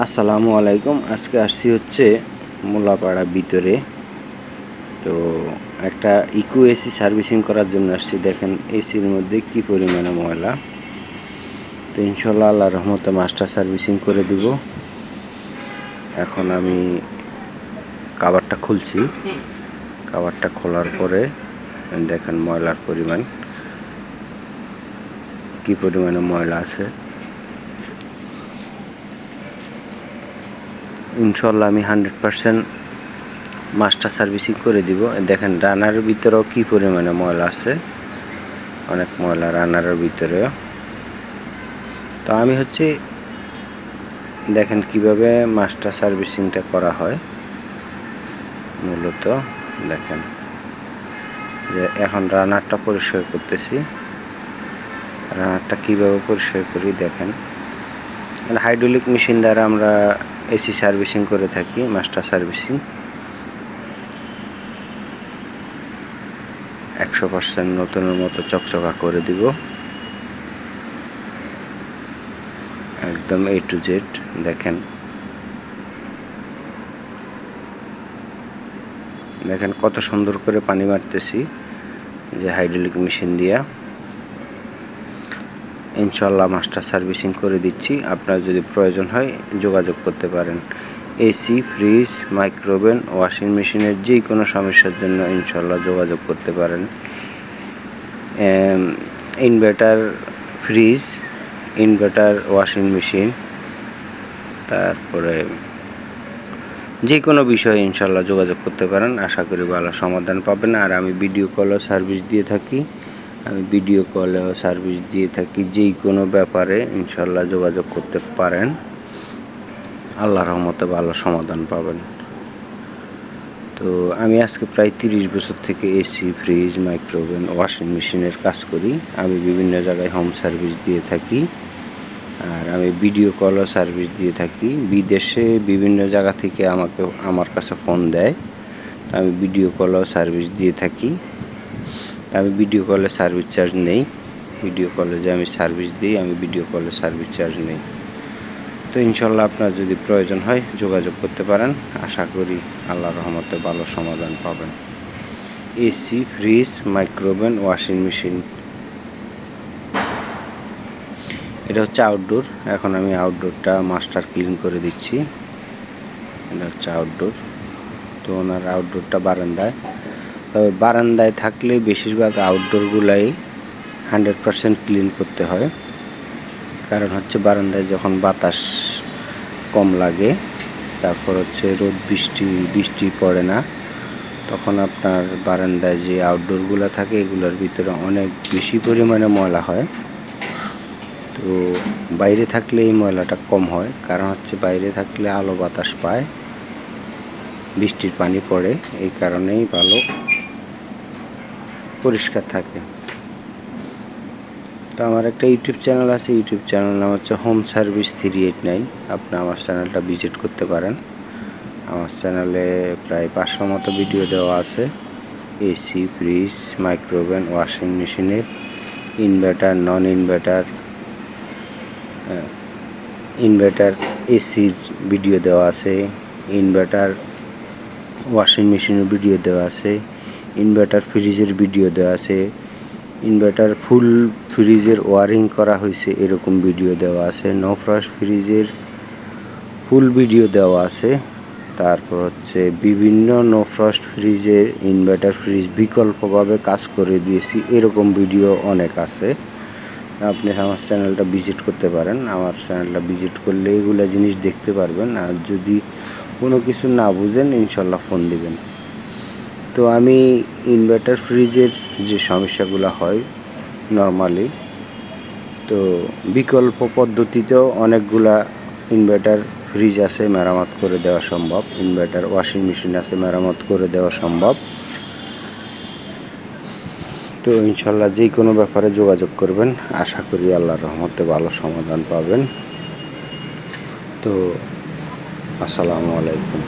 আসসালামু আলাইকুম। আজকে আসছি হচ্ছে মোলাপাড়া ভিতরে। তো একটা ইকো এসি সার্ভিসিং করার জন্য আসছি। দেখেন এসির মধ্যে কি পরিমাণে ময়লা। তো ইনশাল্লাহ আল্লাহর রহমতে মাস্টার সার্ভিসিং করে দিব। এখন আমি কাভারটা খুলছি। কাভারটা খোলার পরে দেখেন ময়লার পরিমাণ কি পরিমাণে ময়লা আছে। ইনশাল্লাহ আমি 100% মাস্টার সার্ভিসিং করে দিব। দেখেন রানারের ভিতরেও কি পরিমাণে ময়লা আছে, অনেক ময়লা রানারের ভিতরেও। তো আমি হচ্ছে দেখেন কিভাবে মাস্টার সার্ভিসিংটা করা হয়। মূলত দেখেন যে এখন রানারটা পরিষ্কার করতেছি। রানারটা কীভাবে পরিষ্কার করি দেখেন। হাইড্রোলিক মেশিন দ্বারা আমরা এসি সার্ভিসিং করে থাকি, মাস্টার সার্ভিসিং 100% নতুনের মতো চকচকা করে দিব, একদম A to Z। দেখেন দেখেন কত সুন্দর করে পানি মারতেছি যে হাইড্রোলিক মেশিন দিয়া। ইনশাল্লাহ মাস্টার সার্ভিসিং করে দিচ্ছি। আপনার যদি প্রয়োজন হয় যোগাযোগ করতে পারেন। এসি, ফ্রিজ, মাইক্রোওভেন, ওয়াশিং মেশিনের যে কোনো সমস্যার জন্য ইনশাল্লাহ যোগাযোগ করতে পারেন। Inverter fridge, inverter washing machine, তারপরে যে কোনো বিষয়ে ইনশাল্লাহ যোগাযোগ করতে পারেন। আশা করি ভালো সমাধান পাবেন। আর আমি ভিডিও কলও সার্ভিস দিয়ে থাকি। যে কোনো ব্যাপারে ইনশাল্লাহ যোগাযোগ করতে পারেন। আল্লাহর রহমতে ভালো সমাধান পাবেন। তো আমি আজকে প্রায় 30 বছর থেকে এসি, ফ্রিজ, মাইক্রোওভেন, ওয়াশিং মেশিনের কাজ করি। আমি বিভিন্ন জায়গায় হোম সার্ভিস দিয়ে থাকি। আর আমি ভিডিও কলও সার্ভিস দিয়ে থাকি। বিদেশে বিভিন্ন জায়গা থেকে আমার কাছে ফোন দেয়। আমি ভিডিও কলও সার্ভিস দিয়ে থাকি। আমি ভিডিও কলে সার্ভিস চার্জ নেই। ভিডিও কলে যে আমি সার্ভিস দিই, আমি ভিডিও কলে সার্ভিস চার্জ নেই। তো ইনশাল্লাহ আপনার যদি প্রয়োজন হয় যোগাযোগ করতে পারেন। আশা করি আল্লাহর রহমতে ভালো সমাধান পাবেন। AC, fridge, microwave, washing machine. এটা হচ্ছে আউটডোর। এখন আমি আউটডোরটা মাস্টার ক্লিন করে দিচ্ছি। এটা হচ্ছে আউটডোর। তো ওনার আউটডোরটা বারান্দায়। তবে বারান্দায় থাকলে বেশিরভাগ আউটডোরগুলাই 100% ক্লিন করতে হয়। কারণ হচ্ছে বারান্দায় যখন বাতাস কম লাগে, তারপর হচ্ছে রোদ বৃষ্টি পড়ে না, তখন আপনার বারান্দায় যে আউটডোরগুলো থাকে এগুলোর ভিতরে অনেক বেশি পরিমাণে ময়লা হয়। তো বাইরে থাকলে এই ময়লাটা কম হয়। কারণ হচ্ছে বাইরে থাকলে আলো বাতাস পায়, বৃষ্টির পানি পড়ে, এই কারণেই ভালো পরিষ্কার থাকে। তো আমার একটা ইউটিউব চ্যানেল আছে। ইউটিউব চ্যানেল নাম হচ্ছে হোম সার্ভিস 389। আপনি আমার চ্যানেলটা ভিজিট করতে পারেন। আমার চ্যানেলে প্রায় 500 মতো ভিডিও দেওয়া আছে। এসি, ফ্রিজ, মাইক্রোওভেন, ওয়াশিং মেশিনের, ইনভার্টার, নন ইনভার্টার এসির ভিডিও দেওয়া আছে, ইনভার্টার ওয়াশিং মেশিনের ভিডিও দেওয়া আছে, ইনভার্টার ফ্রিজের ভিডিও দেওয়া আছে, ইনভার্টার ফুল ফ্রিজের ওয়ারিং করা হয়েছে এরকম ভিডিও দেওয়া আছে, নো ফ্রস্ট ফ্রিজের ফুল ভিডিও দেওয়া আছে। তারপর হচ্ছে বিভিন্ন নো ফ্রস্ট ফ্রিজের ইনভার্টার ফ্রিজ বিকল্পভাবে কাজ করে দিয়েছি, এরকম ভিডিও অনেক আছে। আপনি আমার চ্যানেলটা ভিজিট করতে পারেন। আমার চ্যানেলটা ভিজিট করলে এগুলো জিনিস দেখতে পারবেন। আর যদি কোনো কিছু না বুঝেন ইনশাল্লাহ ফোন দিবেন। তো আমি ইনভার্টার ফ্রিজের যে সমস্যাগুলো হয় নর্মালি, তো বিকল্প পদ্ধতিতেও অনেকগুলা ইনভার্টার ফ্রিজ আছে, মেরামত করে দেওয়া সম্ভব। ইনভার্টার ওয়াশিং মেশিন আছে, মেরামত করে দেওয়া সম্ভব। তো ইনশাল্লাহ যে কোনো ব্যাপারে যোগাযোগ করবেন। আশা করি আল্লাহর রহমতে ভালো সমাধান পাবেন। তো আসসালামু আলাইকুম।